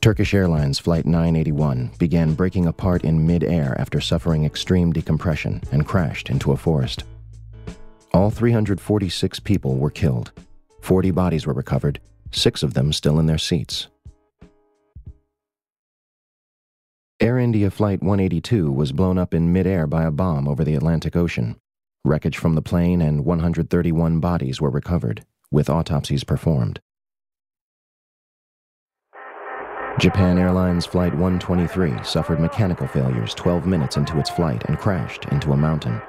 Turkish Airlines Flight 981 began breaking apart in mid-air after suffering extreme decompression and crashed into a forest. All 346 people were killed. 40 bodies were recovered, 6 of them still in their seats. Air India Flight 182 was blown up in mid-air by a bomb over the Atlantic Ocean. Wreckage from the plane and 131 bodies were recovered, with autopsies performed. Japan Airlines Flight 123 suffered mechanical failures 12 minutes into its flight and crashed into a mountain.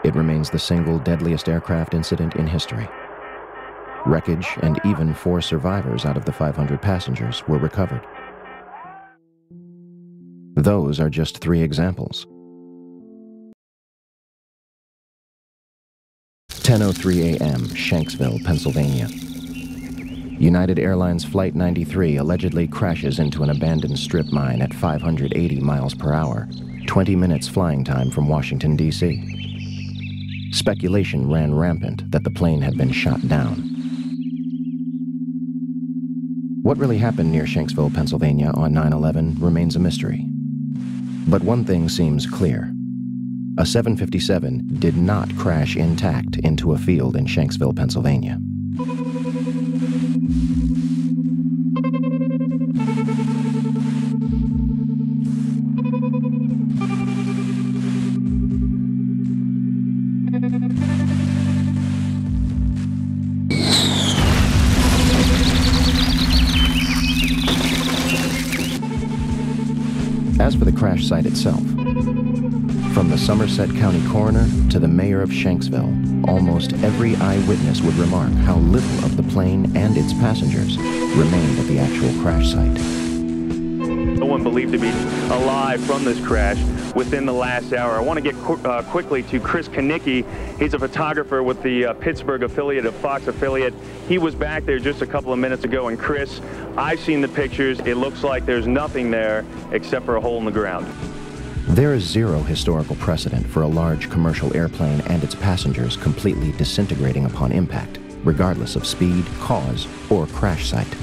It remains the single deadliest aircraft incident in history. Wreckage and even 4 survivors out of the 500 passengers were recovered. Those are just 3 examples. 10:03 a.m., Shanksville, Pennsylvania. United Airlines Flight 93 allegedly crashes into an abandoned strip mine at 580 miles per hour, 20 minutes flying time from Washington, D.C. Speculation ran rampant that the plane had been shot down. What really happened near Shanksville, Pennsylvania on 9/11 remains a mystery. But one thing seems clear. A 757 did not crash intact into a field in Shanksville, Pennsylvania. As for the crash site itself, from the Somerset County coroner to the mayor of Shanksville, almost every eyewitness would remark how little of the plane and its passengers remained at the actual crash site. No one believed to be alive from this crash within the last hour. I want to get quickly to Chris Kanicki. He's a photographer with the Pittsburgh affiliate of Fox affiliate. He was back there just a couple of minutes ago, and Chris, I've seen the pictures. It looks like there's nothing there except for a hole in the ground. There is zero historical precedent for a large commercial airplane and its passengers completely disintegrating upon impact, regardless of speed, cause, or crash site.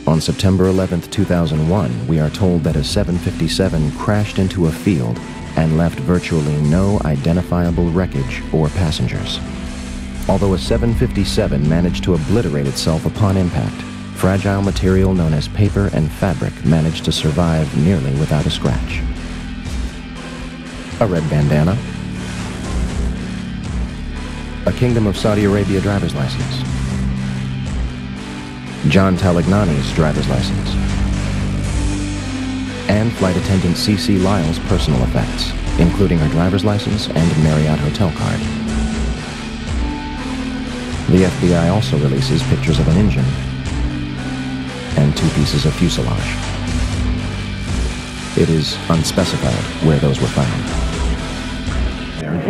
On September 11, 2001, we are told that a 757 crashed into a field and left virtually no identifiable wreckage or passengers. Although a 757 managed to obliterate itself upon impact, fragile material known as paper and fabric managed to survive nearly without a scratch. A red bandana, a Kingdom of Saudi Arabia driver's license, John Talagnani's driver's license, and flight attendant C.C. Lyle's personal effects, including her driver's license and Marriott hotel card. The FBI also releases pictures of an engine and 2 pieces of fuselage. It is unspecified where those were found.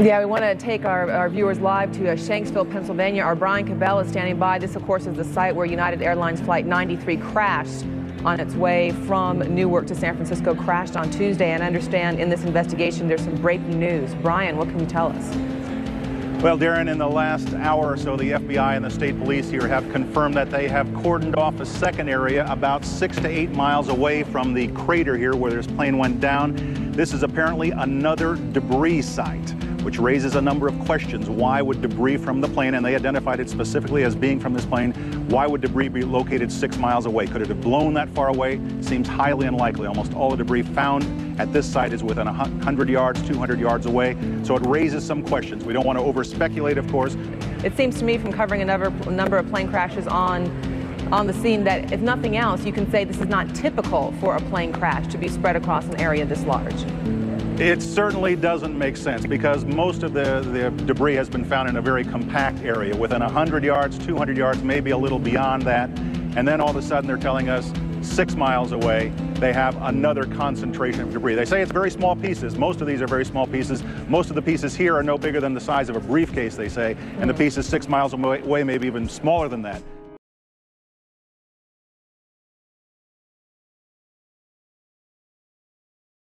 Yeah, we want to take our viewers live to Shanksville, Pennsylvania. Our Brian Cabell is standing by. This, of course, is the site where United Airlines Flight 93 crashed on its way from Newark to San Francisco, crashed on Tuesday. And I understand in this investigation there's some breaking news. Brian, what can you tell us? Well, Darren, in the last hour or so, the FBI and the state police here have confirmed that they have cordoned off a second area about 6 to 8 miles away from the crater here where this plane went down. This is apparently another debris site, which raises a number of questions. Why would debris from the plane, and they identified it specifically as being from this plane, why would debris be located 6 miles away? Could it have blown that far away? Seems highly unlikely. Almost all the debris found at this site is within 100 yards, 200 yards away. So it raises some questions. We don't want to over-speculate, of course. It seems to me from covering a number of plane crashes on the scene that, if nothing else, you can say this is not typical for a plane crash to be spread across an area this large. It certainly doesn't make sense because most of the debris has been found in a very compact area within 100 yards, 200 yards, maybe a little beyond that. And then all of a sudden they're telling us 6 miles away they have another concentration of debris. They say it's very small pieces. Most of these are very small pieces. Most of the pieces here are no bigger than the size of a briefcase, they say, and the pieces 6 miles away maybe even smaller than that.